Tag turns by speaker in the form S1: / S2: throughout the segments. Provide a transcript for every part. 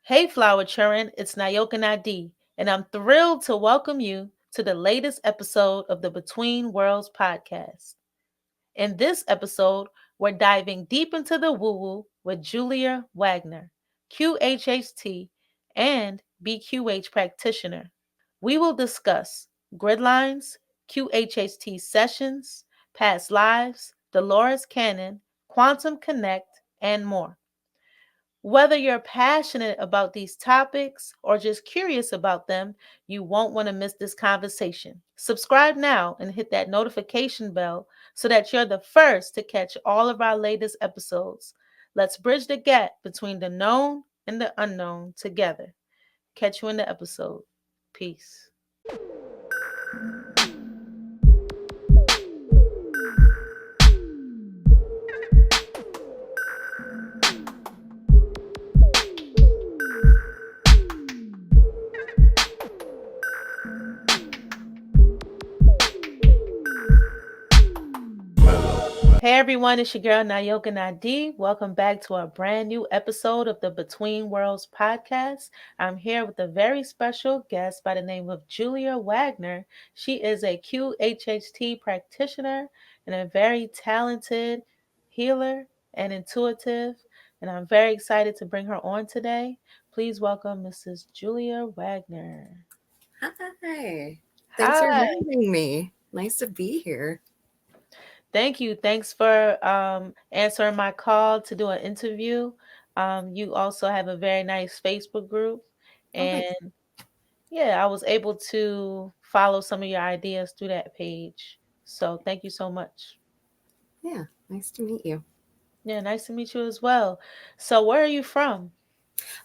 S1: Hey, fwrciren, it's Nyoka Ny-D, and I'm thrilled to welcome you to the latest episode of the Between Worlds podcast. In this episode, we're diving deep into the woo-woo with Julia Wagner, QHHT and BQH practitioner. We will discuss grid lines, QHHT sessions, past lives, Dolores Cannon, Quantum Connect, and more. Whether you're passionate about these topics or just curious about them, you won't want to miss this conversation. Subscribe now and hit that notification bell so that you're the first to catch all of our latest episodes. Let's bridge the gap between the known and the unknown together. Catch you in the episode. Peace. Hey everyone, it's your girl Nyoka Ny-D. Welcome back to a brand new episode of the Between Worlds podcast. I'm here with a very special guest by the name of Julia Wagner. She is a QHHT practitioner and a very talented healer and intuitive. And I'm very excited to bring her on today. Please welcome Mrs. Julia Wagner.
S2: Hi. Thanks for
S1: Hi.
S2: having me. Nice to be here.
S1: Thank you. Thanks for answering my call to do an interview. You also have a very nice Facebook group.
S2: Oh, thanks.
S1: And yeah, I was able to follow some of your ideas through that page. So thank you so much.
S2: Yeah, nice to meet you.
S1: Yeah, nice to meet you as well. So where are you from?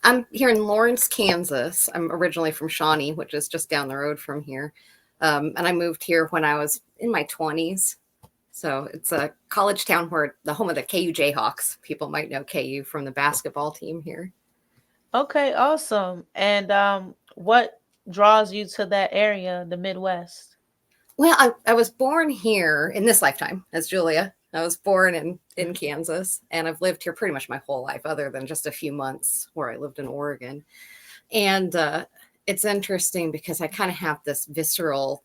S2: I'm here in Lawrence, Kansas. I'm originally from Shawnee, which is just down the road from here. And I moved here when I was in my 20s. So it's a college town where the home of the KU Jayhawks. People might know KU from the basketball team here.
S1: Okay, awesome. And what draws you to that area, the Midwest?
S2: Well, I was born here in this lifetime as Julia. I was born in Kansas, and I've lived here pretty much my whole life, other than just a few months where I lived in Oregon. And it's interesting because I kind of have this visceral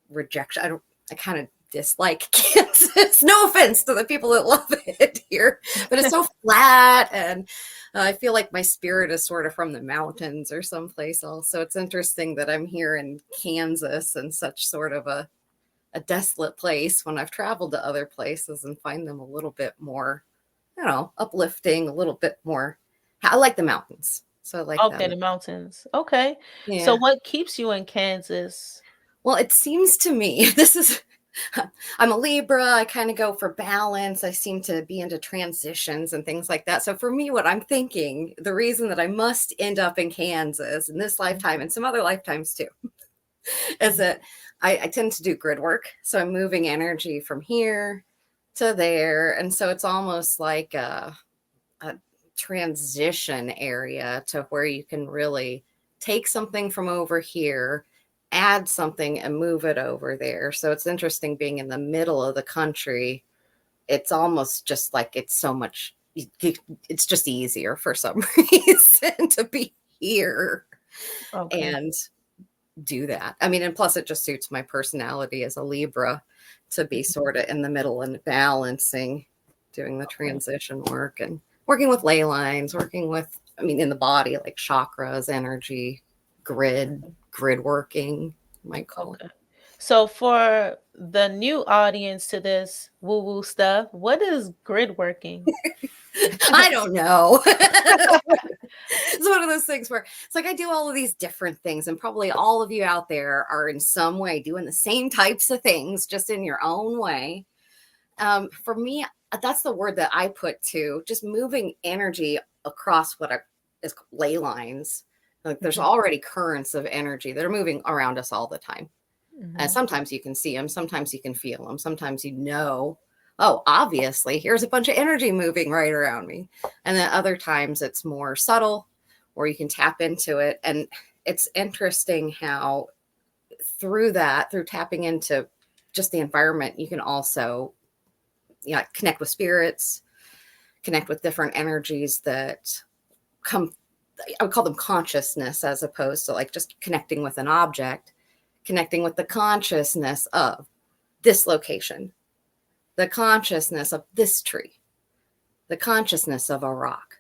S2: rejection. I kind of dislike Kansas. No offense to the people that love it here, but it's so flat, and I feel like my spirit is sort of from the mountains or someplace else. So it's interesting that I'm here in Kansas and such sort of a desolate place when I've traveled to other places and find them a little bit more, uplifting, a little bit more. I like the mountains. So I like
S1: Okay,
S2: them.
S1: the mountains. Okay. So
S2: Yeah.
S1: what keeps you in Kansas?
S2: Well, it seems to me I'm a Libra. I kind of go for balance. I seem to be into transitions and things like that. So for me, what I'm thinking, the reason that I must end up in Kansas in this lifetime and some other lifetimes too, is that I tend to do grid work. So I'm moving energy from here to there. And so it's almost like a transition area to where you can really take something from over here, add something, and move it over there. So it's interesting being in the middle of the country. It's almost just like it's so much, it's just easier for some reason to be here
S1: Okay.
S2: and do that. I mean, and plus it just suits my personality as a Libra to be sort of in the middle and balancing, doing the
S1: Okay.
S2: transition work and working with ley lines, working with, I mean, in the body, like chakras, energy, grid working, you might call it.
S1: Okay. So for the new audience to this woo-woo stuff, what is grid working?
S2: I don't know. It's one of those things where it's like I do all of these different things, and probably all of you out there are in some way doing the same types of things, just in your own way. For me, that's the word that I put to just moving energy across is ley lines. Like there's
S1: Mhm,
S2: already currents of energy that are moving around us all the time. And
S1: mhm.
S2: sometimes you can see them, sometimes you can feel them, sometimes oh, obviously, here's a bunch of energy moving right around me. And then other times it's more subtle, or you can tap into it. And it's interesting how through tapping into just the environment, you can also connect with spirits, connect with different energies that come I would call them consciousness, as opposed to like just connecting with an object, connecting with the consciousness of this location, the consciousness of this tree, the consciousness of a rock.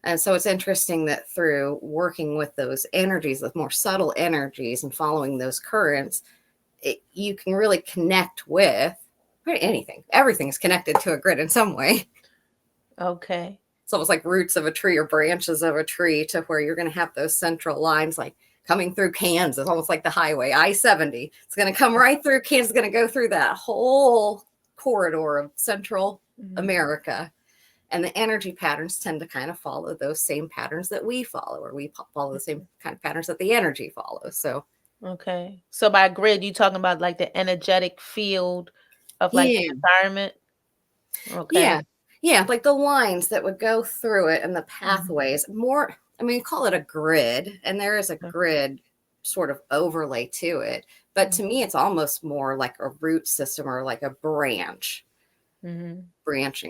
S2: And so it's interesting that through working with those energies, with more subtle energies and following those currents, you can really connect with anything. Everything is connected to a grid in some way.
S1: Okay.
S2: It's almost like roots of a tree or branches of a tree, to where you're going to have those central lines, like coming through Kansas, almost like the highway, I-70. It's going to come right through Kansas, it's going to go through that whole corridor of Central America. And the energy patterns tend to kind of follow those same patterns that we follow, or we follow the same kind of patterns that the energy follows. So,
S1: okay. So by grid, you talking about like the energetic field of like the
S2: yeah.
S1: environment? Okay.
S2: Yeah. Yeah. Like the lines that would go through it and the pathways. More, I mean, call it a grid, and there is a grid sort of overlay to it. But to me, it's almost more like a root system, or like a branching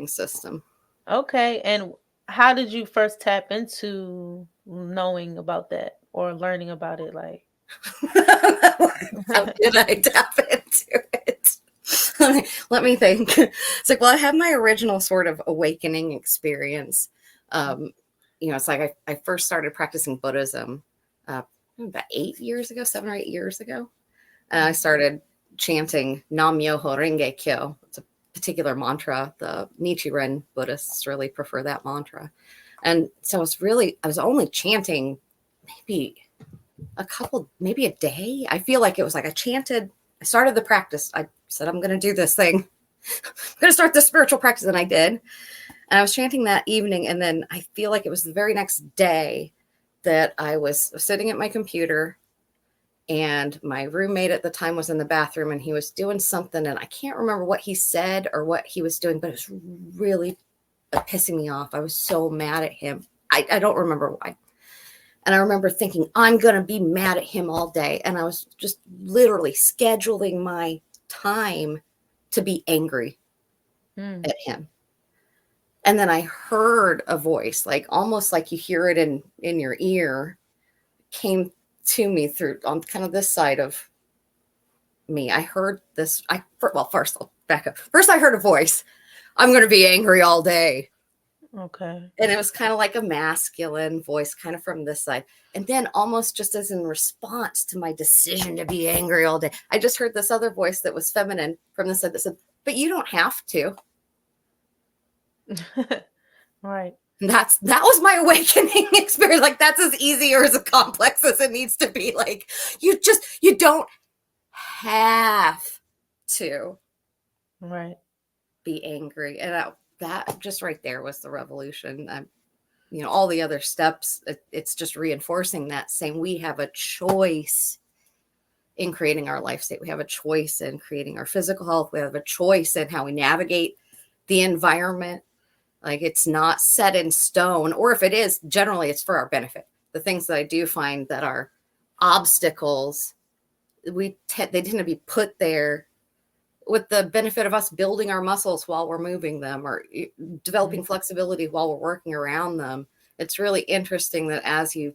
S2: system.
S1: Okay. And how did you first tap into knowing about that or learning about it? Like,
S2: How did I tap into it? Let me think. It's like, well, I had my original sort of awakening experience. It's like I first started practicing Buddhism about 8 years ago, 7 or 8 years ago. I started chanting Nam Myoho Renge Kyo. It's a particular mantra. The Nichiren Buddhists really prefer that mantra. And so I was only chanting maybe maybe a day. I feel like it was like I started the practice. I said, I'm going to do this thing. I'm going to start this spiritual practice. And I did. And I was chanting that evening. And then I feel like it was the very next day that I was sitting at my computer, and my roommate at the time was in the bathroom, and he was doing something. And I can't remember what he said or what he was doing, but it was really pissing me off. I was so mad at him. I don't remember why. And I remember thinking, I'm going to be mad at him all day. And I was just literally scheduling my time to be angry at him. And then I heard a voice, like almost like you hear it in your ear, came to me through on kind of this side of me. I heard this. First I'll back up. First I heard a voice. I'm going to be angry all day.
S1: okay.
S2: And it was kind of like a masculine voice, kind of from this side. And then almost just as in response to my decision to be angry all day, I just heard this other voice that was feminine from this side that said, but you don't have to.
S1: Right.
S2: And that was my awakening experience. Like, that's as easy or as complex as it needs to be. Like, you don't have to be angry. And that just right there was the revolution. All the other steps, it's just reinforcing that, saying we have a choice in creating our life state. We have a choice in creating our physical health. We have a choice in how we navigate the environment. Like, it's not set in stone, or if it is, generally it's for our benefit. The things that I do find that are obstacles, they tend to be put there with the benefit of us building our muscles while we're moving them, or developing flexibility while we're working around them. It's really interesting that as you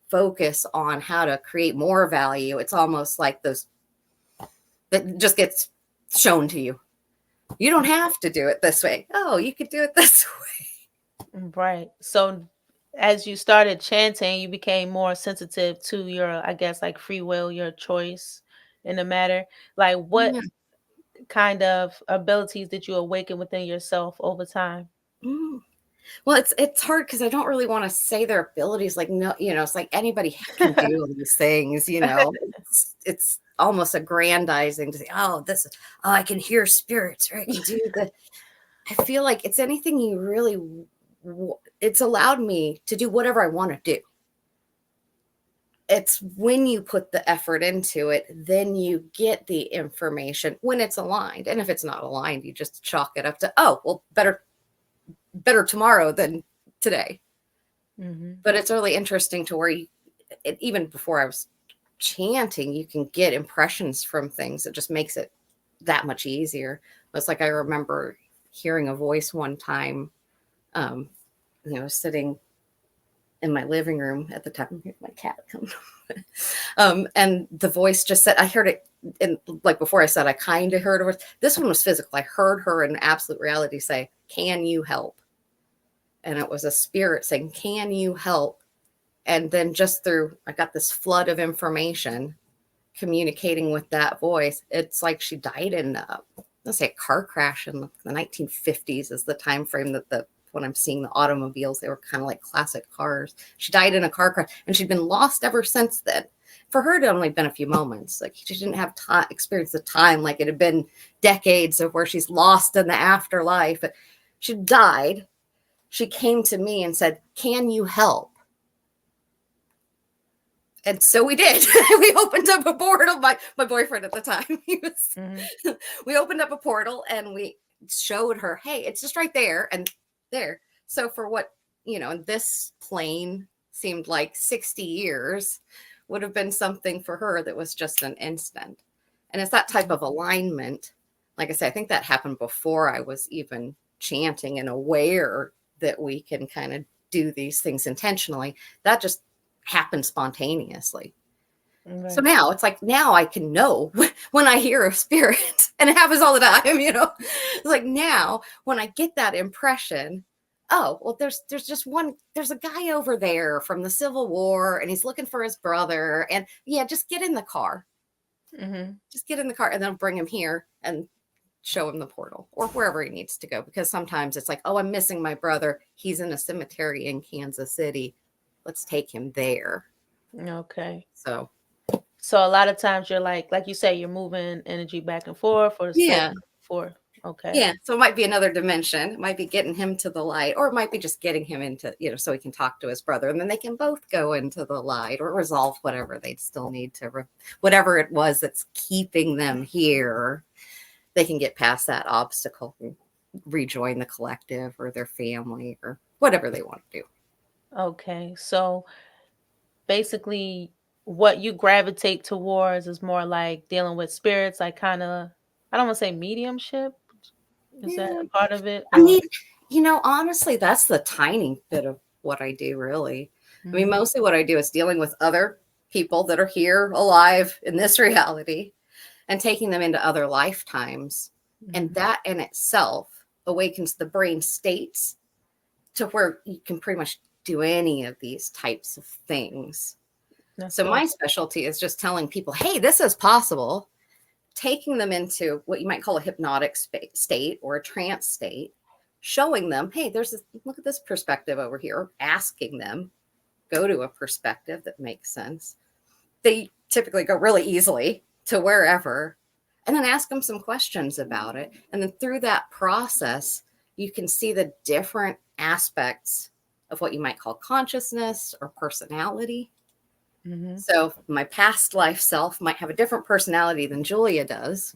S2: focus on how to create more value, it's almost like that just gets shown to you. You don't have to do it this way. Oh, you could do it this way.
S1: Right. So as you started chanting, you became more sensitive to your, I guess, like free will, your choice in the matter. Like, what kind of abilities did you awaken within yourself over time?
S2: Well, it's hard because I don't really want to say their abilities. Like, no, it's like anybody can do these things. It's almost aggrandizing to say, I can hear spirits, or I can do the. I feel like it's anything you really. It's allowed me to do whatever I want to do. It's when you put the effort into it, then you get the information when it's aligned. And if it's not aligned, you just chalk it up to, better tomorrow than today. But it's really interesting to where even before I was chanting, you can get impressions from things. It just makes it that much easier. It's like I remember hearing a voice one time, sitting in my living room at the time. Here's my cat coming. And the voice just said, I heard it, and like before I said, I kind of heard her. This one was physical. I heard her in absolute reality say, "Can you help?" And it was a spirit saying, "Can you help?" And then just through, I got this flood of information communicating with that voice. It's like she died in, let's say, a car crash in the 1950s is the time frame that when I'm seeing the automobiles, they were kind of like classic cars. She died in a car crash, and she'd been lost ever since then. For her, it had only been a few moments. Like, she didn't have time, experience the time like it had been decades of where she's lost in the afterlife. But she died. She came to me and said, "Can you help?" And so we did. We opened up a portal. My boyfriend at the time, he was. Mm-hmm. We opened up a portal and we showed her, "Hey, it's just right there and there." So for what, this plane seemed like 60 years, would have been something for her that was just an instant. And it's that type of alignment. Like I said, I think that happened before I was even chanting and aware that we can kind of do these things intentionally. That just happened spontaneously. Right. So now it's like, now I can know when I hear a spirit, and it happens all the time, It's like, now when I get that impression, oh, well, there's just there's a guy over there from the Civil War, and he's looking for his brother, and yeah, just get in the car. Mm-hmm. Just get in the car, and then bring him here and show him the portal or wherever he needs to go. Because sometimes it's like, oh, I'm missing my brother. He's in a cemetery in Kansas City. Let's take him there.
S1: Okay.
S2: So
S1: a lot of times you're like you say, you're moving energy back and forth, or
S2: yeah,
S1: forth. Okay.
S2: Yeah. So it might be another dimension. It might be getting him to the light, or it might be just getting him into, so he can talk to his brother, and then they can both go into the light or resolve whatever they still need to, whatever it was that's keeping them here. They can get past that obstacle and rejoin the collective or their family or whatever they want to do.
S1: Okay. So basically, what you gravitate towards is more like dealing with spirits, like kind of, I don't want to say mediumship. Is that a part of it?
S2: I mean, honestly, that's the tiny bit of what I do, really. Mm-hmm. I mean, mostly what I do is dealing with other people that are here alive in this reality and taking them into other lifetimes. Mm-hmm. And that in itself awakens the brain states to where you can pretty much do any of these types of things. That's so cool. My specialty is just telling people, hey, this is possible, taking them into what you might call a hypnotic state or a trance state, showing them, hey, look at this perspective over here, asking them, go to a perspective that makes sense. They typically go really easily to wherever, and then ask them some questions about it. And then through that process, you can see the different aspects of what you might call consciousness or personality. Mm-hmm. So my past life self might have a different personality than Julia does.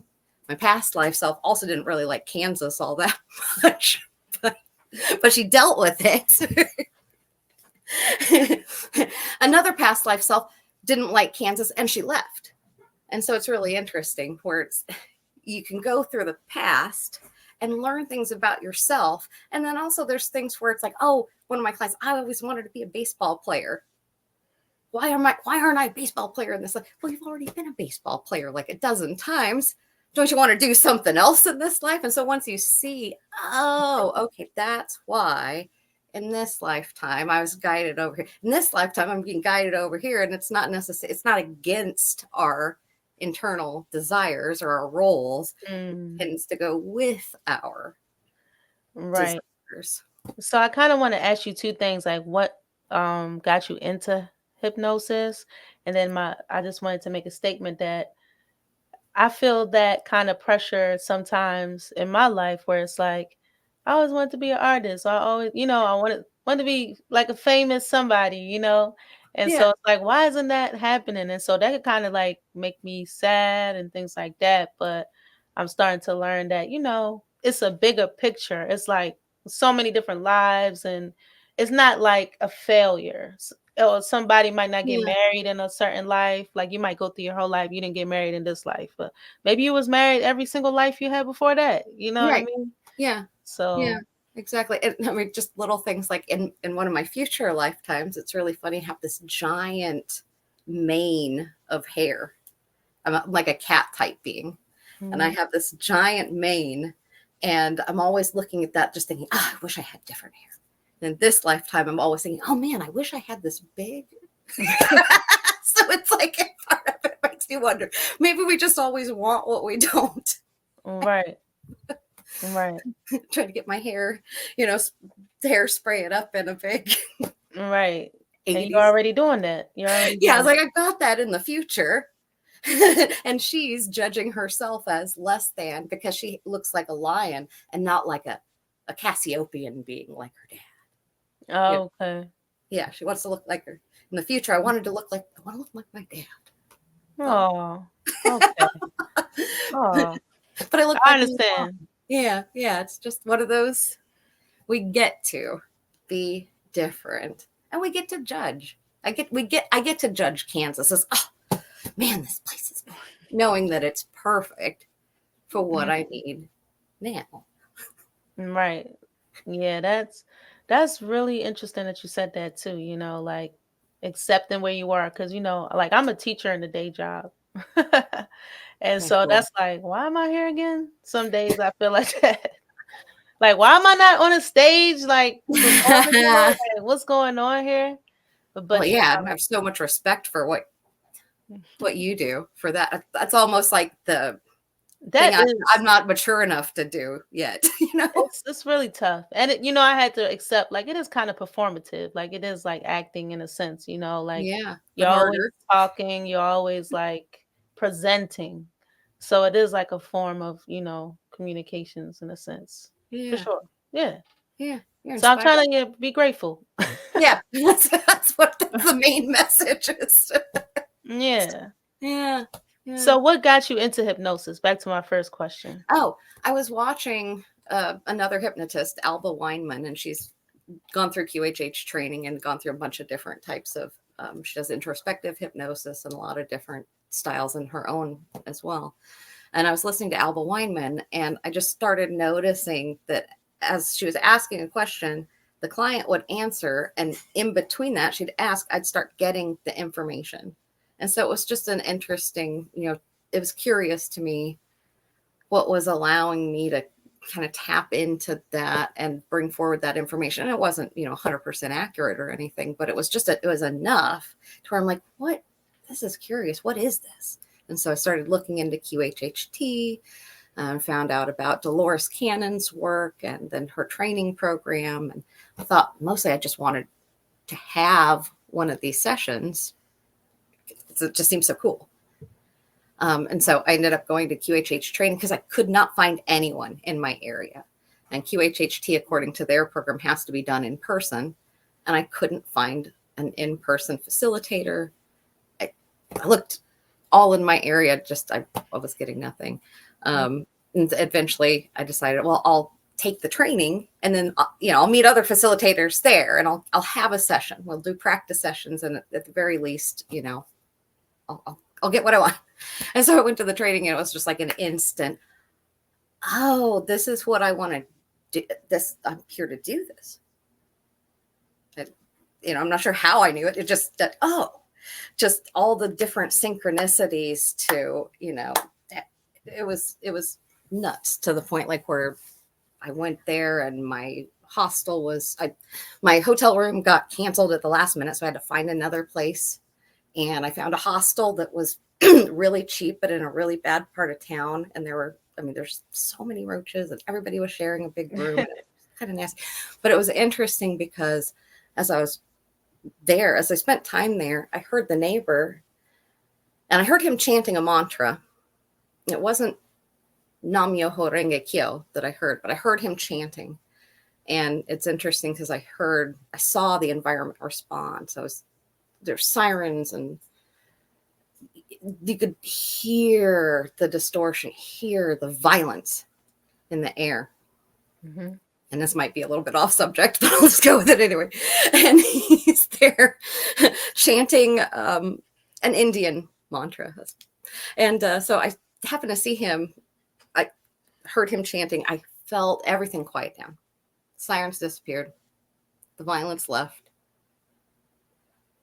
S2: My past life self also didn't really like Kansas all that much, but she dealt with it. Another past life self didn't like Kansas, and she left. And so it's really interesting where you can go through the past and learn things about yourself. And then also there's things where it's like, oh, one of my clients, I always wanted to be a baseball player. Why aren't I a baseball player in this life? Well, you've already been a baseball player like a dozen times. Don't you want to do something else in this life? And so once you see, oh, okay, that's why in this lifetime I was guided over here. In this lifetime, I'm being guided over here. And it's not necessary. It's not against our internal desires or our roles. It tends to go with our desires.
S1: So I kind of want to ask you two things, like what got you into hypnosis, and then I just wanted to make a statement that I feel that kind of pressure sometimes in my life, where it's like I always wanted to be an artist. I always, I wanted to be like a famous somebody, and so it's like, why isn't that happening? And so that could kind of like make me sad and things like that. But I'm starting to learn that it's a bigger picture. It's like so many different lives, and it's not like a failure. Or somebody might not get married in a certain life. Like you might go through your whole life, you didn't get married in this life, but maybe you was married every single life you had before that. You know what I mean?
S2: Yeah.
S1: So
S2: Exactly. And I mean, just little things like in one of my future lifetimes, it's really funny. I have this giant mane of hair. Like a cat type being. And I
S1: Mhm.
S2: have this giant mane. And I'm always looking at that, just thinking, I wish I had different hair. And in this lifetime, I'm always thinking, oh man, I wish I had this big. So it's like part of it makes me wonder. Maybe we just always want what we don't.
S1: Right. Right.
S2: Trying to get my hair, you know, hairspray it up in a big
S1: Right. And you're
S2: 80s.
S1: already doing that. You're already
S2: Yeah, I was
S1: doing
S2: like, I got that in the future. And she's judging herself as less than because she looks like a lion and not like a Cassiopean being like her dad.
S1: it.
S2: Yeah,
S1: Okay.
S2: yeah, she wants to look like her. In the future, I want to look like my dad. Oh.
S1: Oh. Okay. Oh.
S2: But I look
S1: I
S2: like my mom.
S1: understand.
S2: Yeah, yeah, it's just one of those we get to be different and we get to judge. I get to judge Kansas as, oh man, this place is boring. Knowing that it's perfect for what I need now.
S1: Right. Yeah, that's really interesting that you said that too, like accepting where you are cuz like I'm a teacher in the day job. And
S2: Very
S1: so
S2: cool.
S1: that's like, why am I here again? Some days I feel like that. Like, why am I not on a stage like performing today? Like, what's going on here?
S2: Well,
S1: But
S2: yeah, I have so much respect for what you do for that. That's almost like the thing
S1: that is
S2: I'm not mature enough to do yet, you know?
S1: it's really tough. And I had to accept like it is kind of performative. Like it is like acting in a sense, like
S2: Yeah, but
S1: you're always
S2: harder.
S1: talking, you're always like presenting. So it is like a form of, communications in a sense. For
S2: Yeah,
S1: sure. Yeah.
S2: yeah, you're
S1: So I'm
S2: inspired.
S1: trying to be grateful.
S2: Yeah, that's the main message is.
S1: Yeah.
S2: Yeah, yeah.
S1: So what got you into hypnosis? Back to my first question.
S2: Oh, I was watching another hypnotist, Alba Weinman, and she's gone through QHH training and gone through a bunch of different types of. She does introspective hypnosis and a lot of different styles in her own as well. And I was listening to Alba Weinman, and I just started noticing that as she was asking a question, the client would answer, and in between that, she'd ask, I'd start getting the information. And so it was just an interesting, it was curious to me what was allowing me to kind of tap into that and bring forward that information. And it wasn't, 100% accurate or anything, but it was just, it was enough to where I'm like, what? This is curious. What is this? And so I started looking into QHHT and found out about Dolores Cannon's work and then her training program. And I thought mostly I just wanted to have one of these sessions. It just seems so cool. And so I ended up going to QHH training because I could not find anyone in my area. And QHHT, according to their program, has to be done in person. And I couldn't find an in-person facilitator. I looked all in my area, just I was getting nothing. And eventually I decided, well, I'll take the training and then, I'll meet other facilitators there and I'll have a session. We'll do practice sessions. And at the very least, I'll get what I want. And so I went to the training and it was just like an instant, oh, this is what I want to do. I'm here to do this. And, I'm not sure how I knew it. It just that, just all the different synchronicities to, it was nuts to the point like where I went there and my my hotel room got canceled at the last minute. So I had to find another place. And I found a hostel that was really cheap, but in a really bad part of town. And there's so many roaches and everybody was sharing a big room. And it was kind of nasty. But it was interesting because as I was there, as I spent time there, I heard the neighbor and I heard him chanting a mantra. It wasn't Nam Myoho Renge Kyo that I heard, but I heard him chanting. And it's interesting because I saw the environment respond. So there's sirens and you could hear the distortion, hear the violence in the air.
S1: Mm-hmm.
S2: And this might be a little bit off subject, but I'll just go with it anyway. And he's there chanting an Indian mantra. And so I happened to see him. I heard him chanting. I felt everything quiet down. Sirens disappeared. The violence left.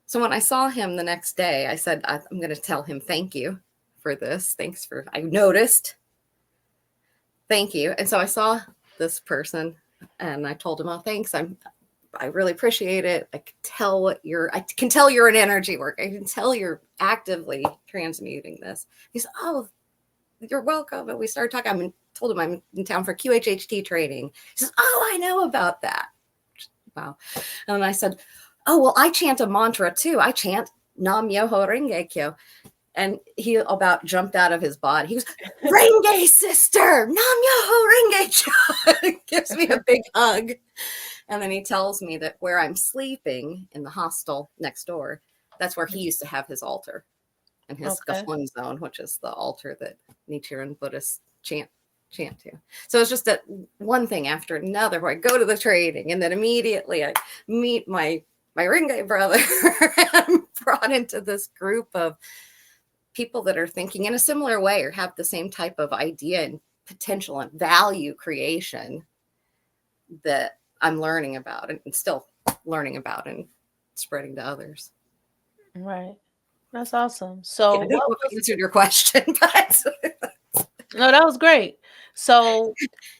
S2: So when I saw him the next day, I said, I'm going to tell him thank you for this. Thanks for, I noticed. Thank you. And so I saw this person and I told him, oh, thanks. I really appreciate it. I can tell you're an energy worker. I can tell you're actively transmuting this. He said, oh, you're welcome. And we started talking. Told him I'm in town for QHHT training. He says, oh, I know about that. Wow. And I said, oh, well, I chant a mantra too. I chant Nam Myoho Renge Kyo. And he about jumped out of his body. He goes, Renge sister, Nam Myoho Renge Kyo. Gives me a big hug. And then he tells me that where I'm sleeping in the hostel next door, that's where he used to have his altar and his Gafun zone, which is the altar that Nichiren Buddhists chant to. So it's just that one thing after another where I go to the training and then immediately I meet my Renge brother and brought into this group of people that are thinking in a similar way or have the same type of idea and potential and value creation that I'm learning about and still learning about and spreading to others.
S1: Right. That's awesome. So
S2: I don't know if I answered your question, but
S1: no, that was great. So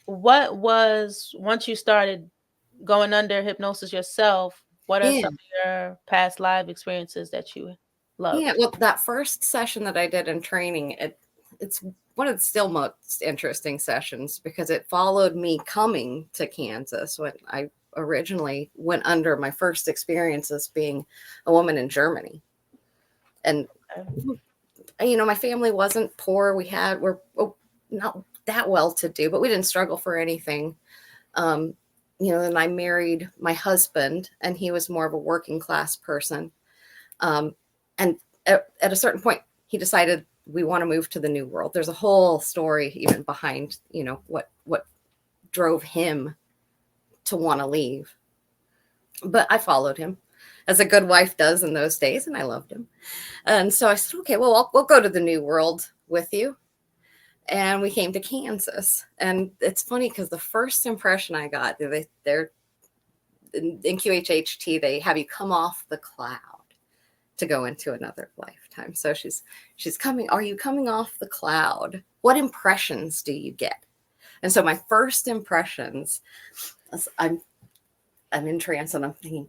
S1: what was, once you started going under hypnosis yourself, what are some of your past live experiences that you love?
S2: Yeah, well, that first session that I did in training, it's one of the still most interesting sessions because it followed me coming to Kansas when I originally went under my first experiences being a woman in Germany. And, my family wasn't poor. We're not that well to do, but we didn't struggle for anything. And I married my husband and he was more of a working class person. And at a certain point, he decided we want to move to the New World. There's a whole story even behind, what drove him to want to leave. But I followed him as a good wife does in those days, and I loved him. And so I said, okay, well, we'll go to the New World with you. And we came to Kansas. And it's funny because the first impression I got, they're in QHHT, they have you come off the cloud to go into another lifetime. So she's coming. Are you coming off the cloud? What impressions do you get? And so my first impressions, I'm in trance and I'm thinking,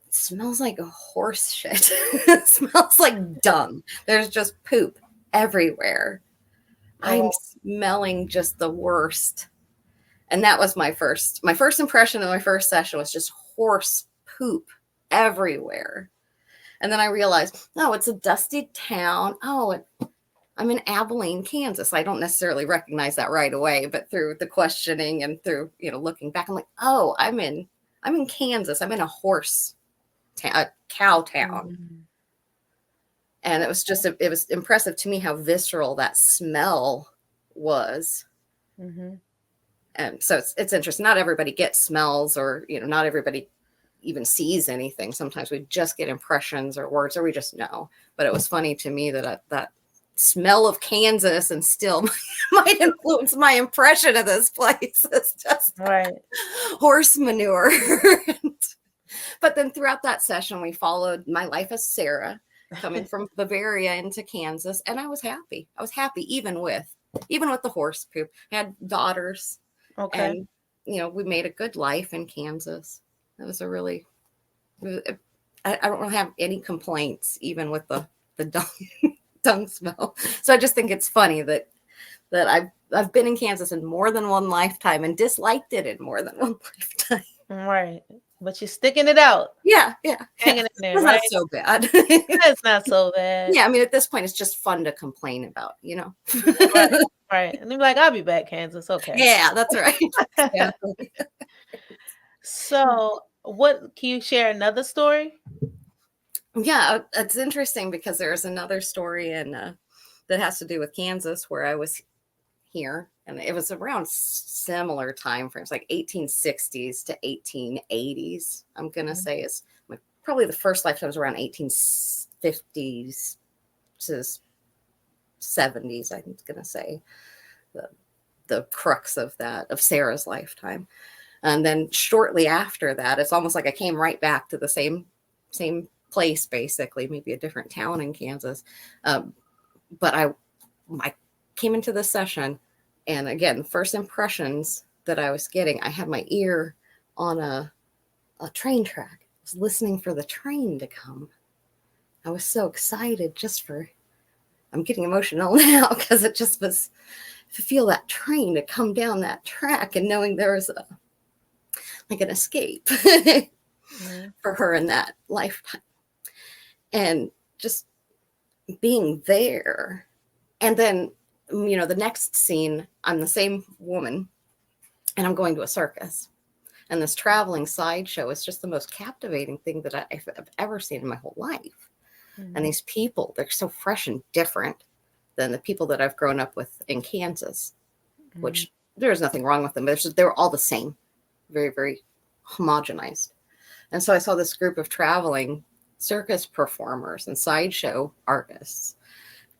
S2: it smells like a horse shit. It smells like dung. There's just poop everywhere. I'm smelling just the worst. And that was my first impression of my first session was just horse poop everywhere. And then I realized, oh, it's a dusty town. Oh, I'm in Abilene, Kansas. I don't necessarily recognize that right away, but through the questioning and through, looking back, I'm like, oh, I'm in Kansas. I'm in a horse town, a cow town. Mm-hmm. And it was impressive to me how visceral that smell was. Mm-hmm. And so it's interesting. Not everybody gets smells or, not everybody even sees anything. Sometimes we just get impressions or words or we just know. But it was funny to me that that smell of Kansas and still might influence my impression of this place. It's just horse manure. But then throughout that session, we followed my life as Sarah coming from Bavaria into Kansas. And I was happy. Even with the horse poop. I had daughters. Okay. And, we made a good life in Kansas. It was I don't really have any complaints, even with the dung smell. So I just think it's funny that I've been in Kansas in more than one lifetime and disliked it in more than one lifetime.
S1: Right. But you're sticking it out.
S2: Yeah.
S1: Hanging in there,
S2: it's
S1: right?
S2: not so bad.
S1: It's not so bad.
S2: Yeah, I mean, at this point, it's just fun to complain about,
S1: Right. And they're like, I'll be back, Kansas. Okay.
S2: Yeah, that's right. Yeah.
S1: So can you share another story?
S2: Yeah, it's interesting because there's another story that has to do with Kansas where I was here, and it was around similar time frames, like 1860s to 1880s. I'm gonna say is probably the first lifetime was around 1850s to 70s. I'm gonna say the crux of Sarah's lifetime. And then shortly after that, it's almost like I came right back to the same place, basically, maybe a different town in Kansas. But I came into the session, and again, first impressions that I was getting, I had my ear on a train track. I was listening for the train to come. I was so excited I'm getting emotional now because it just was to feel that train to come down that track and knowing there was like an escape for her in that lifetime. And just being there. And then, the next scene, I'm the same woman and I'm going to a circus. And this traveling sideshow is just the most captivating thing that I've ever seen in my whole life. And these people, they're so fresh and different than the people that I've grown up with in Kansas, which there's nothing wrong with them. They're all the same, very, very homogenized. And so I saw this group of traveling circus performers and sideshow artists.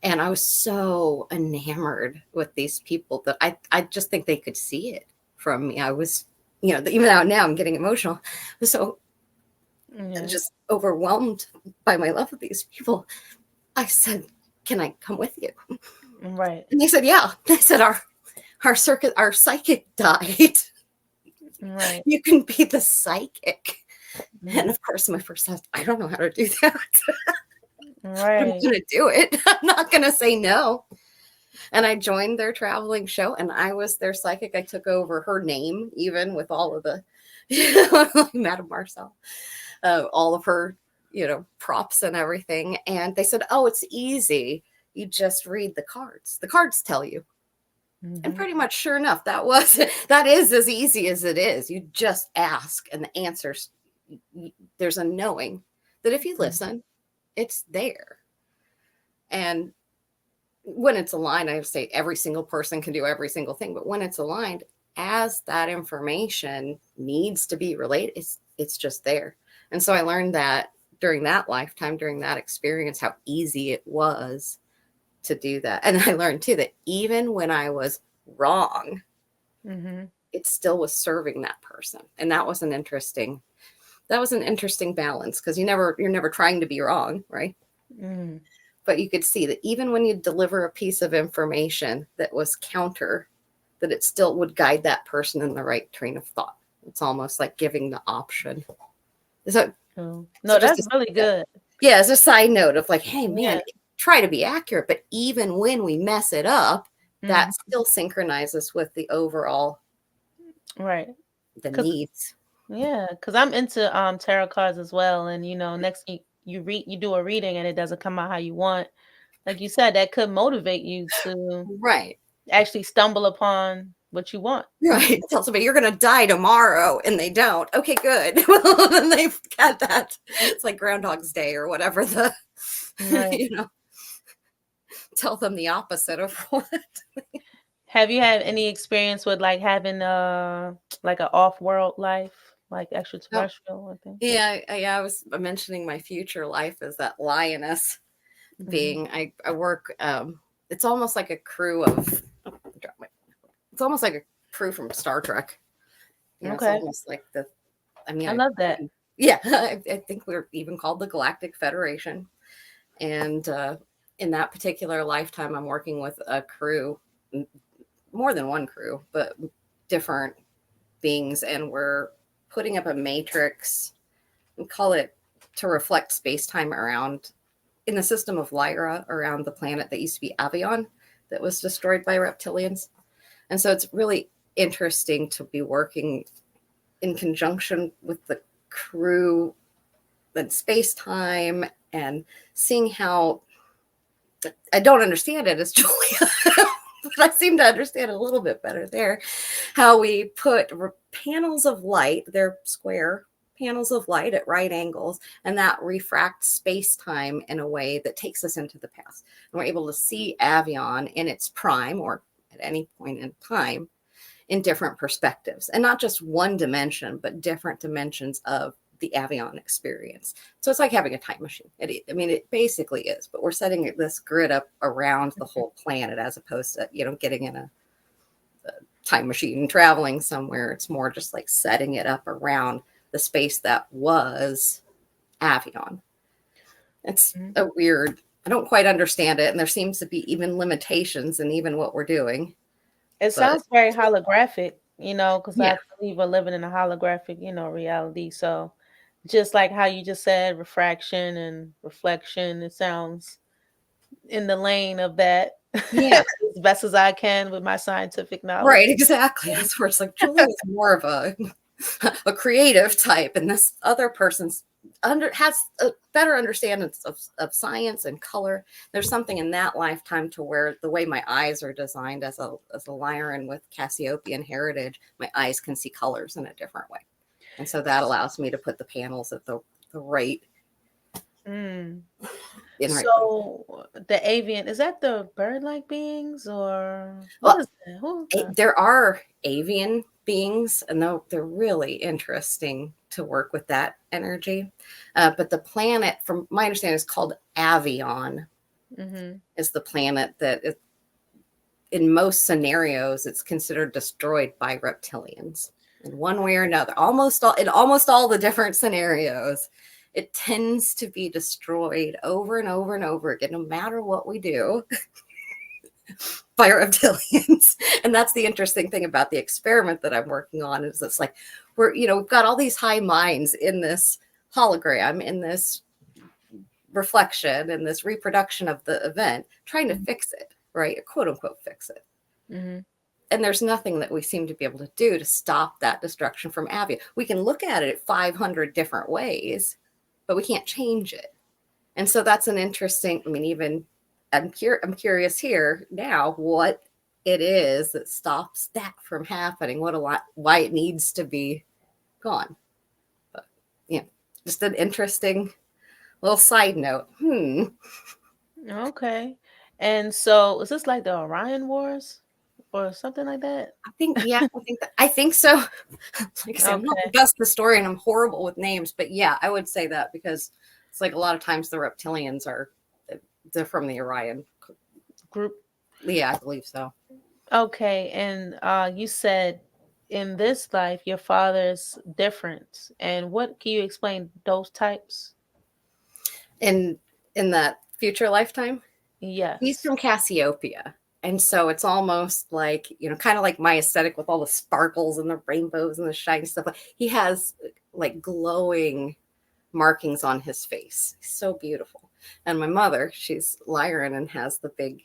S2: And I was so enamored with these people that I just think they could see it from me. I was, even now I'm getting emotional. I was so just overwhelmed by my love of these people. I said, can I come with you?
S1: Right.
S2: And they said, yeah. They said, our psychic died.
S1: Right.
S2: You can be the psychic. And of course, my first thought, I don't know how to do that.
S1: Right.
S2: I'm going to do it. I'm not going to say no. And I joined their traveling show, and I was their psychic. I took over her name, even with all of the, Madame Marcel, all of her, props and everything. And they said, oh, it's easy. You just read the cards. The cards tell you. And pretty much sure enough, that is as easy as it is. You just ask, and the answers, there's a knowing that if you listen, it's there. And when it's aligned, I say every single person can do every single thing, but when it's aligned, as that information needs to be relayed, it's just there. And so I learned that during that lifetime, during that experience, how easy it was to do that. And I learned too that even when I was wrong, it still was serving that person. And that was an interesting balance, because you're never trying to be wrong, right? But you could see that even when you deliver a piece of information that was counter, that it still would guide that person in the right train of thought. It's almost like giving the option. So,
S1: no, that's really good.
S2: Yeah, as a side note of like, hey, man, try to be accurate, but even when we mess it up, that still synchronizes with the overall, the needs.
S1: Yeah, because I'm into tarot cards as well, and next you do a reading and it doesn't come out how you want. Like you said, that could motivate you to actually stumble upon what you want.
S2: Right. Tell somebody you're going to die tomorrow and they don't. Okay, good. Well, then they've got that. It's like Groundhog's Day or whatever tell them the opposite of what.
S3: Have you had any experience with like having like an off-world life, like extraterrestrial or thing?
S2: Yeah, I was mentioning my future life as that lioness being. I work. It's almost like a crew of. It's almost like a crew from Star Trek. It's almost like the. I mean,
S3: I love that.
S2: Yeah, I think we're even called the Galactic Federation, and in that particular lifetime, I'm working with a crew, more than one crew, but different beings, and we're putting up a matrix, we call it, to reflect space-time around, in the system of Lyra, around the planet that used to be Avion, that was destroyed by reptilians. And so it's really interesting to be working in conjunction with the crew and space-time, and seeing how, I don't understand it as Julia, but I seem to understand it a little bit better there, how we put panels of light, they're square panels of light at right angles, and that refracts space-time in a way that takes us into the past. And we're able to see Avion in its prime, or at any point in time, in different perspectives, and not just one dimension, but different dimensions of the Avion experience. So it's like having a time machine. It basically is, but we're setting this grid up around the whole planet, as opposed to, getting in a time machine traveling somewhere. It's more just like setting it up around the space that was Avion. It's a weird, I don't quite understand it. And there seems to be even limitations in even what we're doing.
S1: It
S2: But
S1: sounds very holographic, because
S2: yeah,
S1: I believe we're living in a holographic, reality. So just like how you just said, refraction and reflection, it sounds in the lane of that
S2: yeah,
S1: as best as I can with my scientific knowledge.
S2: right, exactly. That's where it's like Julia is more of a a creative type, and this other person's has a better understanding of science and color. There's something in that lifetime to where the way my eyes are designed as a Lyran with Cassiopean heritage, my eyes can see colors in a different way, and so that allows me to put the panels at the right
S1: Mm.
S2: in right place.
S1: So the avian, is that the bird-like beings or what
S2: Well,
S1: is that? Who is that?
S2: there are avian beings, and they're really interesting to work with that energy. But the planet, from my understanding, is called Avion.
S1: Mm-hmm.
S2: Is the planet that is, in most scenarios, it's considered destroyed by reptilians in one way or another. Almost all the different scenarios, it tends to be destroyed over and over and over again, no matter what we do. By reptilians. And that's the interesting thing about the experiment that I'm working on, is it's like we've got all these high minds in this hologram, in this reflection, in this reproduction of the event, trying to fix it, right? Quote unquote fix it.
S1: Mm-hmm.
S2: And there's nothing that we seem to be able to do to stop that destruction from Avia. We can look at it 500 different ways, but we can't change it. And so that's an interesting, even I'm curious here now what it is that stops that from happening, why it needs to be gone. But just an interesting little side note.
S1: Okay. And so is this like the Orion Wars or something like that?
S2: I think so. Like I said, I'm not the
S1: Okay.
S2: best historian. I'm horrible with names, but yeah, I would say that, because it's like a lot of times the reptilians they're from the Orion
S1: Group.
S2: Yeah, I believe so.
S1: Okay. And you said in this life your father's different. And what can you explain those types?
S2: In that future lifetime, he's
S1: Yes.
S2: from Cassiopeia. And so it's almost like, kind of like my aesthetic with all the sparkles and the rainbows and the shiny stuff. He has like glowing markings on his face. He's so beautiful. And my mother, she's Lyran and has the big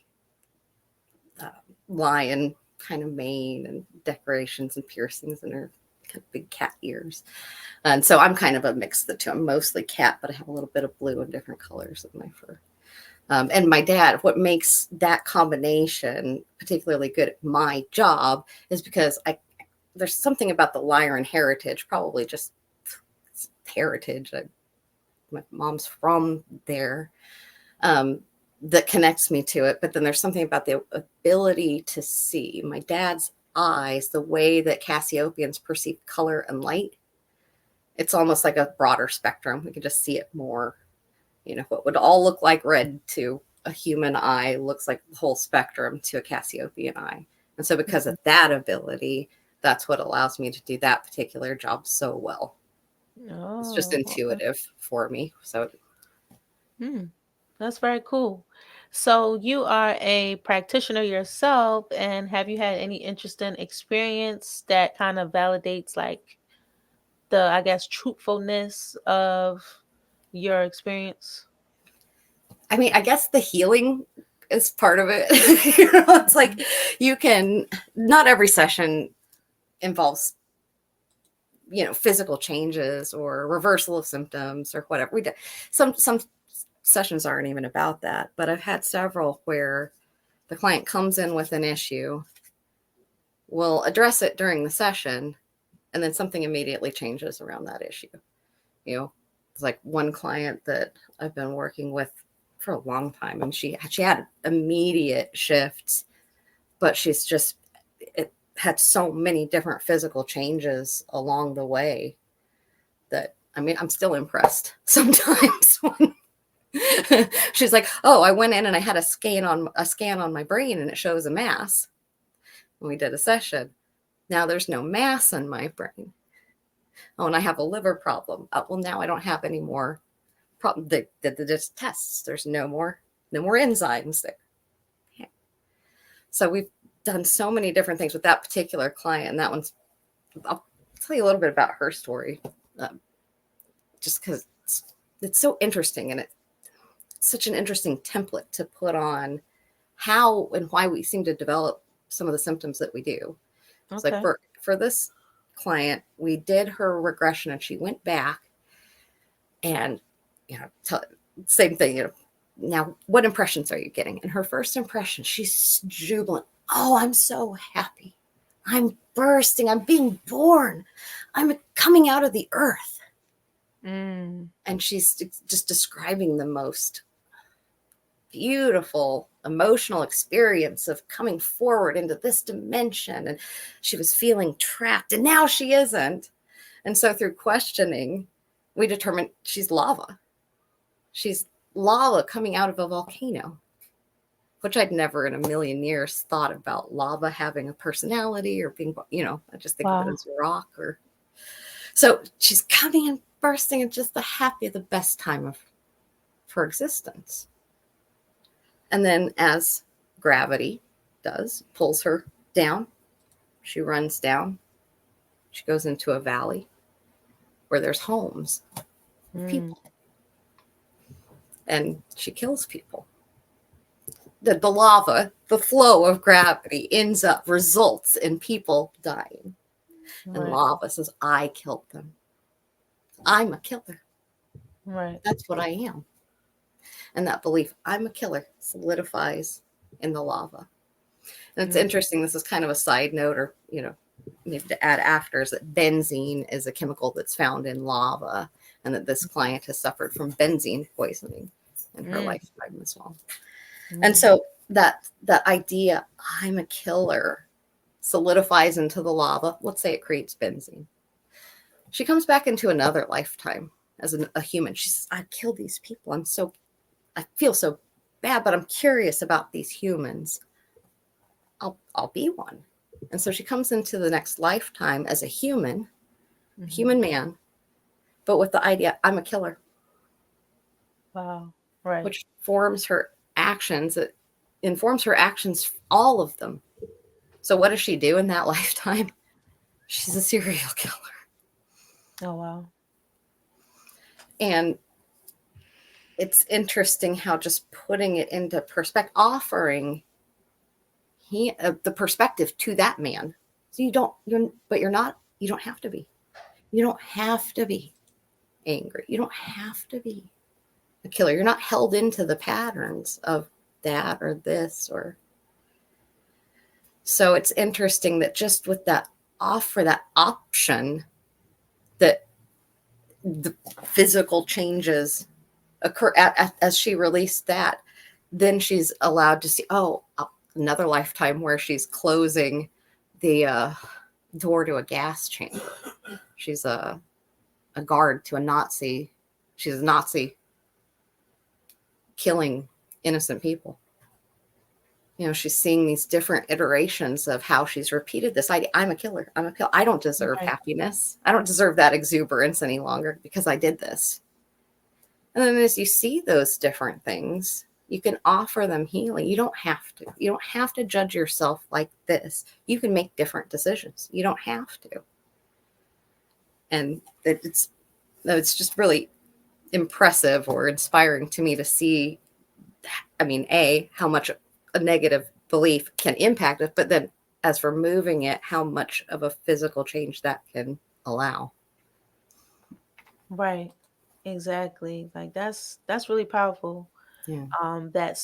S2: lion kind of mane and decorations and piercings in her kind of big cat ears. And so I'm kind of a mix of the two. I'm mostly cat, but I have a little bit of blue and different colors in my fur. And my dad, what makes that combination particularly good at my job is because there's something about the Lyran heritage, probably just heritage. My mom's from there, that connects me to it. But then there's something about the ability to see. My dad's eyes, the way that Cassiopeans perceive color and light, it's almost like a broader spectrum. We can just see it more. What would all look like red to a human eye looks like the whole spectrum to a Cassiopean eye. And so because of that ability, that's what allows me to do that particular job so well. It's just
S1: Oh, okay.
S2: intuitive for me. So
S1: That's very cool. So you are a practitioner yourself, and have you had any interesting experience that kind of validates like the, I guess, truthfulness of your experience?
S2: I guess the healing is part of it. It's like not every session involves, physical changes or reversal of symptoms or whatever. Some sessions aren't even about that, but I've had several where the client comes in with an issue, we'll address it during the session, and then something immediately changes around that issue. It's like one client that I've been working with for a long time, and she had immediate shifts, but it had so many different physical changes along the way that I'm still impressed sometimes when she's like, "Oh, I went in and I had a scan on my brain, and it shows a mass." When we did a session, Now there's no mass in my brain. Oh, and I have a liver problem. Well, now I don't have any more problem. They did the tests. There's no more enzymes there. Okay. So we've done so many different things with that particular client. And that one's, I'll tell you a little bit about her story, just because it's so interesting, and it's such an interesting template to put on how and why we seem to develop some of the symptoms that we do. Okay. So for this client, we did her regression, and she went back and, same thing, now what impressions are you getting? And her first impression, she's jubilant. Oh, I'm so happy. I'm bursting. I'm being born. I'm coming out of the earth. And she's just describing the most beautiful emotional experience of coming forward into this dimension. And she was feeling trapped, and now she isn't. And so through questioning, we determined she's lava. She's lava coming out of a volcano, which I'd never in a million years thought about lava having a personality or being, I just think of it as a rock. So she's coming and bursting at just the best time of her existence. And then as gravity does, pulls her down, she runs down. She goes into a valley where there's homes, people. And she kills people. The lava, the flow of gravity results in people dying. Right. And lava says, I killed them. I'm a killer. Right. That's what I am. And that belief, I'm a killer, solidifies in the lava. And it's interesting. This is kind of a side note, or, maybe to add after, is that benzene is a chemical that's found in lava, and that this client has suffered from benzene poisoning in her lifetime as well. And so that idea, I'm a killer, solidifies into the lava. Let's say it creates benzene. She comes back into another lifetime as a human. She says, I killed these people. I feel so bad, but I'm curious about these humans. I'll be one. And so she comes into the next lifetime as a human man, but with the idea, I'm a killer. Wow. Right. Which forms her actions. It informs her actions, all of them. So what does she do in that lifetime? She's a serial killer. Oh, wow. And it's interesting how just putting it into perspective, offering the perspective to that man. So you don't have to be. You don't have to be angry. You don't have to be a killer. You're not held into the patterns of that or this or. So it's interesting that just with that offer, that option, that the physical changes occur as she released that, then she's allowed to see, another lifetime where she's closing the door to a gas chamber. She's a guard to a Nazi. She's a Nazi killing innocent people. She's seeing these different iterations of how she's repeated this idea. I'm a killer. I'm a killer. I don't deserve happiness. I don't deserve that exuberance any longer because I did this. And then as you see those different things, you can offer them healing. You don't have to. You don't have to judge yourself like this. You can make different decisions. You don't have to. And it's just really impressive or inspiring to me to see, how much a negative belief can impact it, but then as for moving it, how much of a physical change that can allow.
S1: Right. Exactly. Like that's really powerful. Yeah. That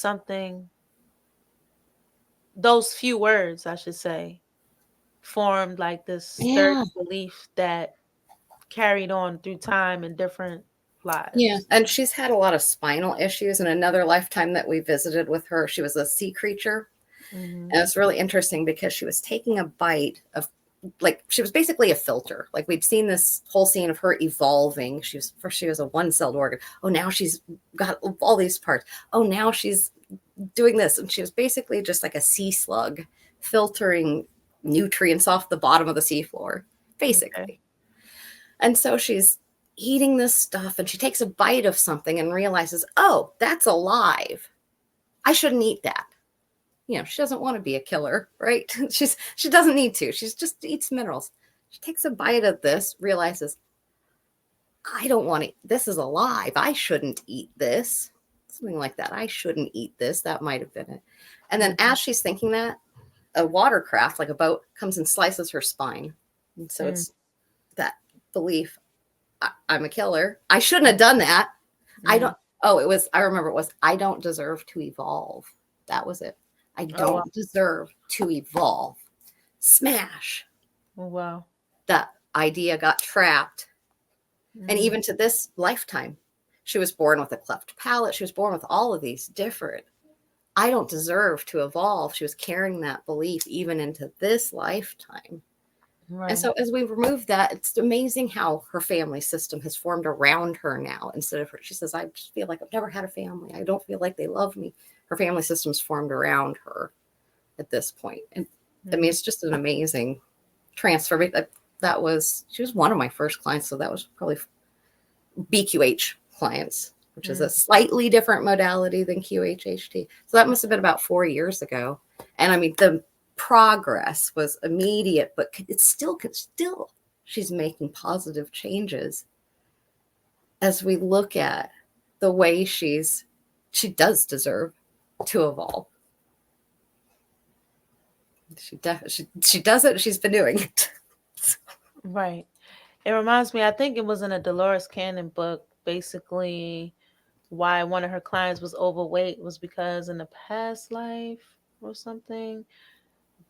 S1: those few words, I should say, formed like this sturdy belief that carried on through time and different lives.
S2: Yeah. And she's had a lot of spinal issues. In another lifetime that we visited with her, she was a sea creature. And it's really interesting because she was taking a bite of, she was basically a filter. Like we'd seen this whole scene of her evolving. She was a one-celled organ. Oh, now she's got all these parts. Oh, now she's doing this. And she was basically just like a sea slug filtering nutrients off the bottom of the seafloor, basically.
S3: Okay.
S2: And so she's eating this stuff and she takes a bite of something and realizes, oh, that's alive. I shouldn't eat that. You know, she doesn't want to be a killer, right? She doesn't need to. She's just eats minerals. She takes a bite of this, realizes, I don't want to, this is alive. I shouldn't eat this. Something like that. I shouldn't eat this. That might have been it. And then as she's thinking that, a watercraft, like a boat, comes and slices her spine. And so it's that belief, I'm a killer. I shouldn't have done that. I remember it was, I don't deserve to evolve. That was it. I don't deserve to evolve. Smash.
S3: Oh, wow.
S2: That idea got trapped. And even to this lifetime, she was born with a cleft palate. She was born with all of these different, I don't deserve to evolve. She was carrying that belief even into this lifetime. Right. And so as we remove that, it's amazing how her family system has formed around her now. Instead of her, she says, I just feel like I've never had a family. I don't feel like they love me. Her family system's formed around her at this point. And I mean, it's just an amazing transformation. She was one of my first clients. So that was probably BQH clients, which is a slightly different modality than QHHT. So that must have been about 4 years ago. And I mean, the progress was immediate, but it's still she's making positive changes as we look at the way she does deserve to evolve. She does it. She's been doing it.
S3: Right. It reminds me, I think it was in a Dolores Cannon book, basically why one of her clients was overweight was because in the past life or something,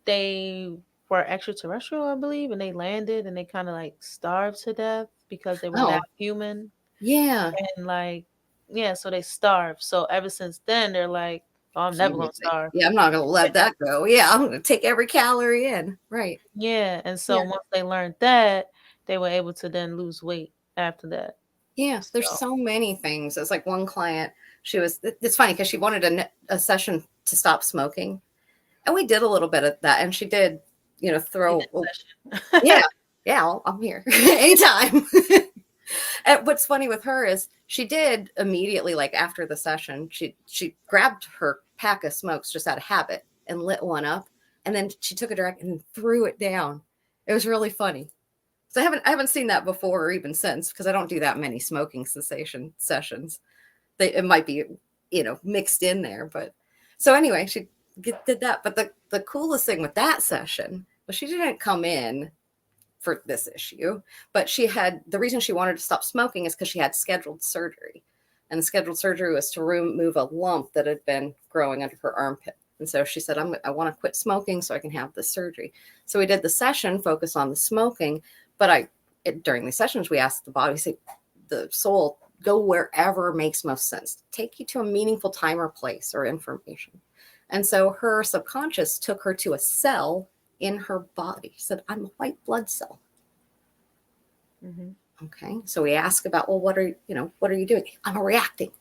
S3: they were extraterrestrial, I believe, and they landed and they kind of like starved to death because they were not human.
S2: Yeah.
S3: And like, yeah, so they starved. So ever since then, they're like, oh, I'm never going to starve.
S2: Yeah, I'm not going to let that go. Yeah, I'm going to take every calorie in. Right.
S3: Yeah. And so once they learned that, they were able to then lose weight after that.
S2: Yeah, there's so many things. It's like one client, it's funny because she wanted a session to stop smoking. And we did a little bit of that. And she did, throw. I'm here anytime. And what's funny with her is she did immediately, like after the session, she grabbed her pack of smokes just out of habit and lit one up. And then she took a drag and threw it down. It was really funny. So I haven't seen that before or even since, because I don't do that many smoking cessation sessions. It might be, mixed in there. But so anyway, she did that. But the coolest thing with that session was she didn't come in for this issue, but the reason she wanted to stop smoking is because she had scheduled surgery. And the scheduled surgery was to remove a lump that had been growing under her armpit. And so she said, I want to quit smoking so I can have this surgery. So we did the session, focus on the smoking. But during the sessions, we asked the body, the soul, go wherever makes most sense. Take you to a meaningful time or place or information. And so her subconscious took her to a cell in her body. She said, I'm a white blood cell. Mm-hmm. Okay. So we ask about, well, what are you doing? I'm reacting.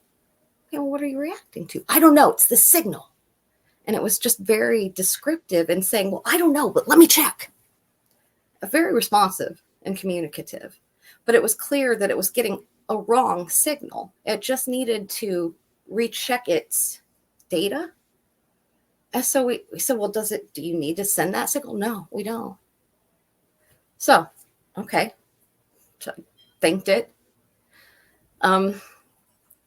S2: Okay, well, what are you reacting to? I don't know. It's the signal. And it was just very descriptive and saying, well, I don't know, but let me check. Very responsive and communicative. But it was clear that it was getting a wrong signal. It just needed to recheck its data. And so we said, well, do you need to send that signal? No, we don't. So, okay. Thanked it.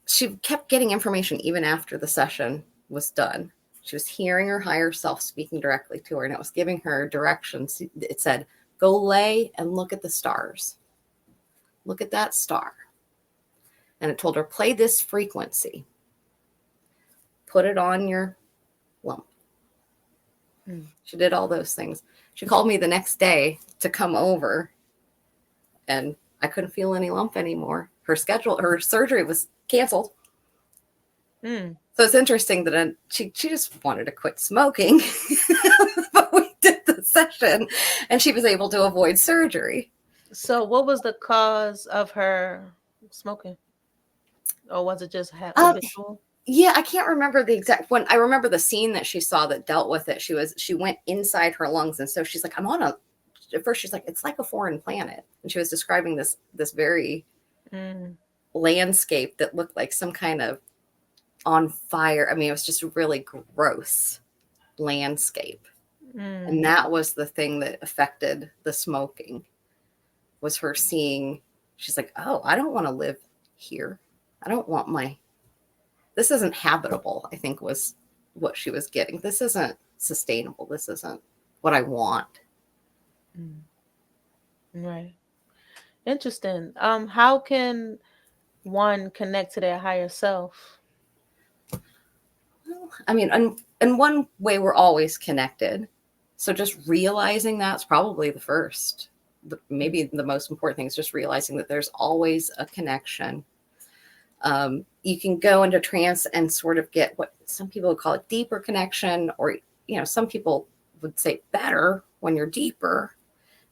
S2: She kept getting information even after the session was done. She was hearing her higher self speaking directly to her, and it was giving her directions. It said, go lay and look at the stars. Look at that star. And it told her, play this frequency. Put it on your lump. She did all those things. She called me the next day to come over, and I couldn't feel any lump anymore. Her surgery was canceled. So it's interesting that she just wanted to quit smoking, but we did the session and she was able to avoid surgery.
S3: So what was the cause of her smoking? Or was it just habitual?
S2: Yeah, I can't remember the exact one. I remember the scene that she saw that dealt with it. She went inside her lungs, and so she's like, I'm on a. At first, she's like, it's like a foreign planet, and she was describing this very
S3: Mm,
S2: landscape that looked like some kind of on fire. I mean, it was just a really gross landscape, and
S3: mm,
S2: that was the thing that affected the smoking. Was her seeing? She's like, oh, I don't want to live here. I don't want my this isn't habitable, I think was what she was getting. This isn't sustainable. This isn't what I want.
S3: mm. Right. Interesting. How can one connect to their higher self?
S2: I mean, in one way, we're always connected. So just realizing that's probably the first, maybe the most important thing is just realizing that there's always a connection. You can go into trance and sort of get what some people would call a deeper connection, or some people would say better when you're deeper.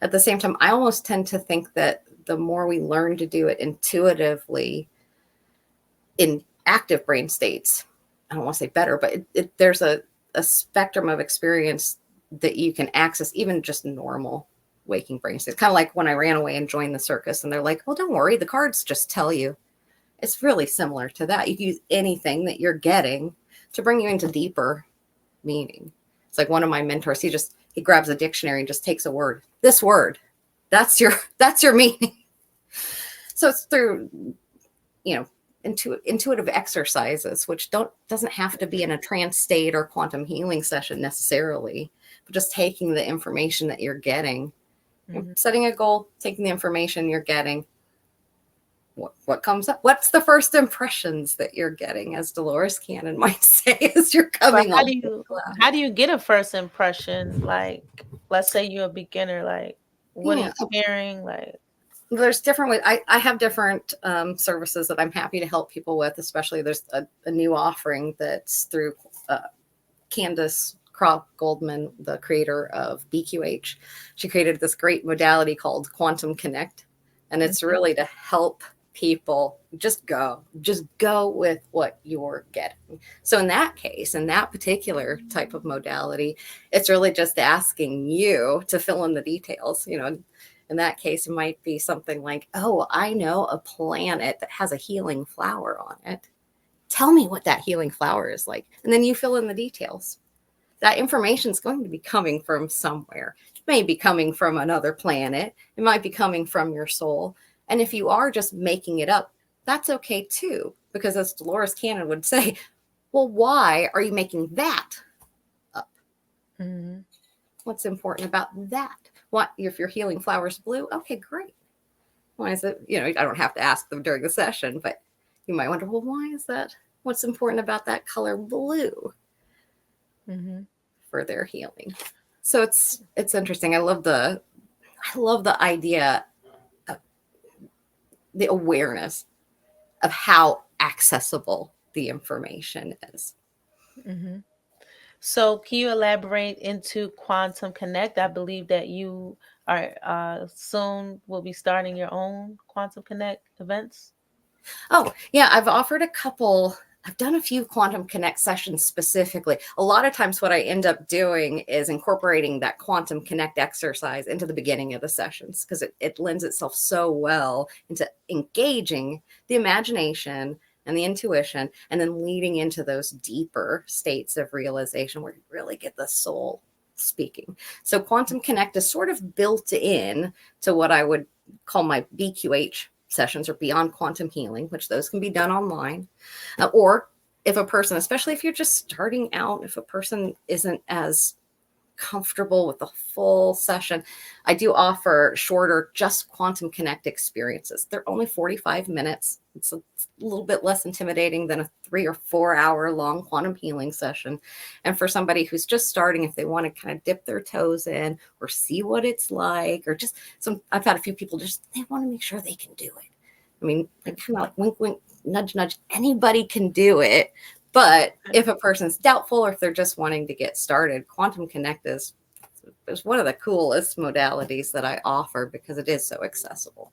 S2: At the same time, I almost tend to think that the more we learn to do it intuitively in active brain states, I don't want to say better, but there's a spectrum of experience that you can access, even just normal waking brain states. Kind of like when I ran away and joined the circus, and they're like, well, don't worry, the cards just tell you. It's really similar to that. You can use anything that you're getting to bring you into deeper meaning. It's like one of my mentors, he grabs a dictionary and just takes a word. This word, that's your meaning. So it's through, intuitive exercises, which doesn't have to be in a trance state or quantum healing session necessarily, but just taking the information that you're getting, setting a goal, taking the information you're getting. What comes up? What's the first impressions that you're getting, as Dolores Cannon might say, as you're
S3: But
S2: coming on?
S3: how do you get a first impression? Like, let's say you're a beginner, like what are
S2: Yeah,
S3: you hearing? Like,
S2: there's different ways. I have different services that I'm happy to help people with, especially there's a new offering that's through uh, Candace Croft Goldman, the creator of BQH. She created this great modality called Quantum Connect, and it's really to help people just go with what you're getting. So in that case, in that particular type of modality, it's really just asking you to fill in the details. In that case, it might be something like, oh, I know a planet that has a healing flower on it. Tell me what that healing flower is like. And then you fill in the details. That information is going to be coming from somewhere. It may be coming from another planet. It might be coming from your soul. And if you are just making it up, that's okay too. Because as Dolores Cannon would say, well, why are you making that up?
S3: mm-hmm.
S2: What's important about that? What if your healing flower's blue? Okay, great. Why is it? I don't have to ask them during the session, but you might wonder, well, why is that? What's important about that color blue
S3: Mm-hmm.
S2: for their healing? So it's interesting. I love the idea of the awareness of how accessible the information is.
S3: Mm-hmm. So, can you elaborate into Quantum Connect? I believe that you are soon will be starting your own Quantum Connect events.
S2: Oh, yeah, I've done a few Quantum Connect sessions specifically. A lot of times, what I end up doing is incorporating that Quantum Connect exercise into the beginning of the sessions because it lends itself so well into engaging the imagination and the intuition, and then leading into those deeper states of realization where you really get the soul speaking. So, Quantum Connect is sort of built in to what I would call my BQH sessions, or beyond quantum healing, which those can be done online. Or if a person, especially if you're just starting out, if a person isn't as comfortable with the full session, I do offer shorter, just Quantum Connect experiences. They're only 45 minutes. It's a little bit less intimidating than a 3 or 4 hour long quantum healing session. And for somebody who's just starting, if they want to kind of dip their toes in or see what it's like, or just I've had a few people they want to make sure they can do it. I mean, kind of like wink, wink, nudge, nudge. Anybody can do it. But if a person's doubtful, or if they're just wanting to get started, Quantum Connect is one of the coolest modalities that I offer because it is so accessible.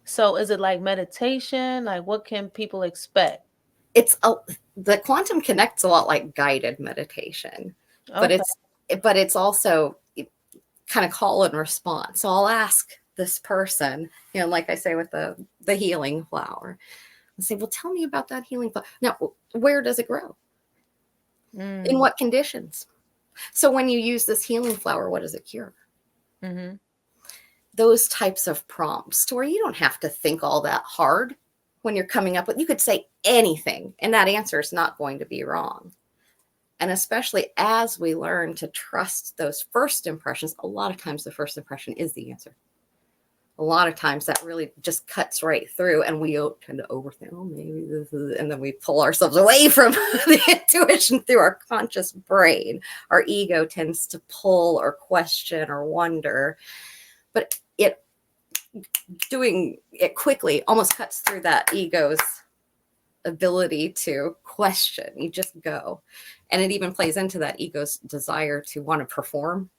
S3: So, is it like meditation? Like, what can people expect?
S2: the quantum connect's a lot like guided meditation, but
S3: Okay.
S2: it's also kind of call and response. So I'll ask this person, like I say with the healing flower, and say, well, tell me about that healing flower. Now, where does it grow? In
S3: Mm.
S2: what conditions? So when you use this healing flower, what does it cure?
S3: Mm-hmm.
S2: Those types of prompts to where you don't have to think all that hard when you're coming up with, you could say anything and that answer is not going to be wrong. And especially as we learn to trust those first impressions, a lot of times the first impression is the answer. A lot of times that really just cuts right through, and we tend to overthink, oh, maybe this is, and then we pull ourselves away from the intuition through our conscious brain. Our ego tends to pull or question or wonder, but doing it quickly almost cuts through that ego's ability to question. You just go. And it even plays into that ego's desire to want to perform.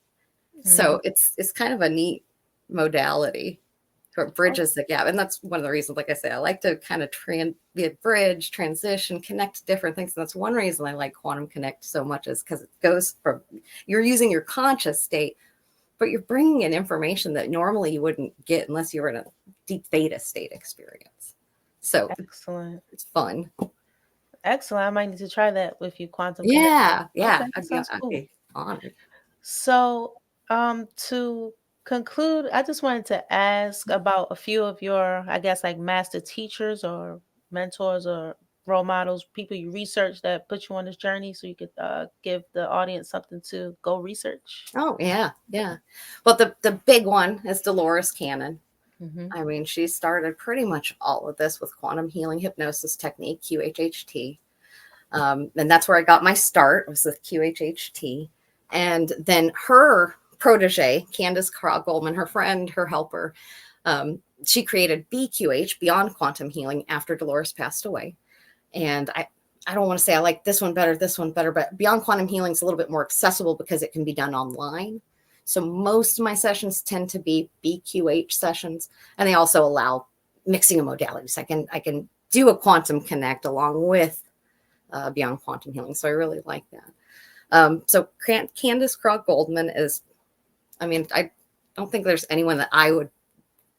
S3: Mm-hmm.
S2: So it's kind of a neat modality. So it bridges the gap. And that's one of the reasons, like I say, I like to kind of be a bridge, transition, connect different things. And that's one reason I like Quantum Connect so much, is because it goes from, you're using your conscious state, but you're bringing in information that normally you wouldn't get unless you were in a deep theta state experience. So
S3: Excellent.
S2: it's fun.
S3: Excellent. I might need to try that with you, Quantum Connect.
S2: Yeah.
S3: Okay,
S2: Yeah.
S3: that sounds
S2: I'd
S3: cool.
S2: be honored.
S3: So, to conclude, I just wanted to ask about a few of your, I guess, like master teachers or mentors or role models, people you research that put you on this journey, so you could give the audience something to go research.
S2: Oh, yeah. Yeah. Well, the big one is Dolores Cannon.
S3: Mm-hmm.
S2: I mean, she started pretty much all of this with quantum healing hypnosis technique, QHHT. And that's where I got my start, was with QHHT. And then her protege, Candace Carl Goldman, her friend, her helper, she created BQH, Beyond Quantum Healing, after Dolores passed away. And I don't want to say I like this one better, but Beyond Quantum Healing is a little bit more accessible because it can be done online. So most of my sessions tend to be BQH sessions, and they also allow mixing of modalities. I can do a quantum connect along with Beyond Quantum Healing. So I really like that. So Candace Crow Goldman is, I mean, I don't think there's anyone that I would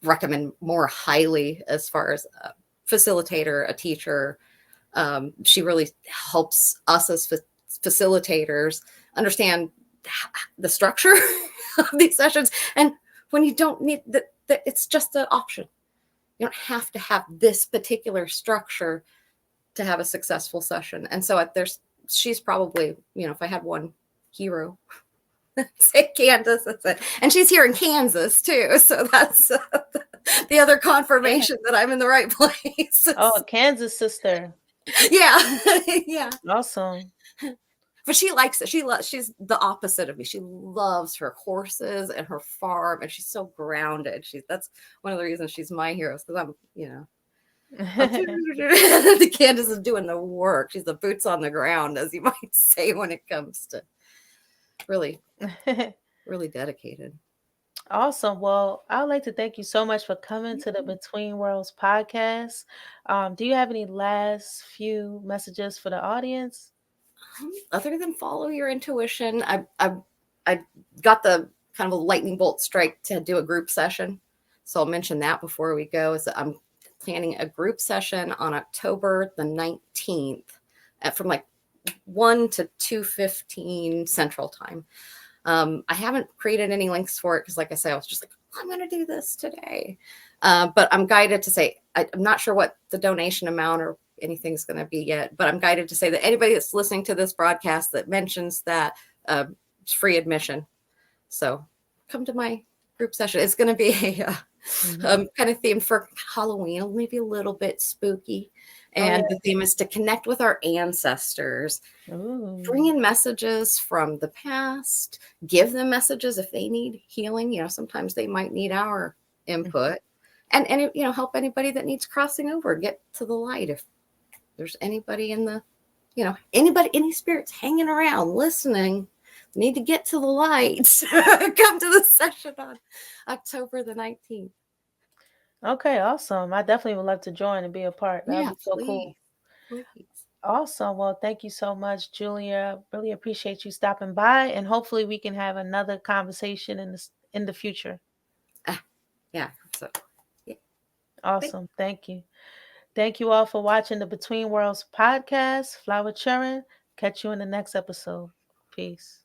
S2: recommend more highly as far as a facilitator, a teacher. She really helps us as facilitators understand the structure of these sessions. And when you don't need that, it's just an option. You don't have to have this particular structure to have a successful session. And so she's probably, if I had one hero, say Candace, that's it. And she's here in Kansas too. So that's the other
S3: Yeah.
S2: confirmation that I'm in the right place.
S3: Oh, Kansas sister.
S2: Yeah. Yeah.
S3: Awesome.
S2: But she likes it. She's the opposite of me. She loves her horses and her farm, and she's so grounded. That's one of the reasons she's my hero, because the Candace is doing the work. She's the boots on the ground, as you might say, when it comes to really, really dedicated.
S3: Awesome. Well, I'd like to thank you so much for coming to the Between Worlds podcast. Do you have any last few messages for the audience?
S2: Other than follow your intuition, I got the kind of a lightning bolt strike to do a group session. So I'll mention that before we go, is that I'm planning a group session on October the 19th from like 1 to 2:15 Central Time. I haven't created any links for it because, like I said, I was just like, I'm going to do this today. But I'm guided to say, I'm not sure what the donation amount or anything's going to be yet, but I'm guided to say that anybody that's listening to this broadcast that mentions that, it's free admission. So come to my group session. It's going to be a kind of themed for Halloween, maybe a little bit spooky.
S3: Oh,
S2: And the theme is to connect with our ancestors,
S3: yeah. Ooh.
S2: bring in messages from the past, give them messages if they need healing. Sometimes they might need our input, and help anybody that needs crossing over, get to the light. If there's anybody any spirits hanging around listening, need to get to the light, come to the session on October the 19th.
S3: Okay, awesome. I definitely would love to join and be a part. That would
S2: Yeah,
S3: be so
S2: please.
S3: cool.
S2: Please.
S3: Awesome. Well, thank you so much, Julia. Really appreciate you stopping by, and hopefully we can have another conversation in the future.
S2: Ah, yeah. So, yeah.
S3: Awesome. Thank you. Thank you all for watching the Between Worlds podcast. Fwrciren. Catch you in the next episode. Peace.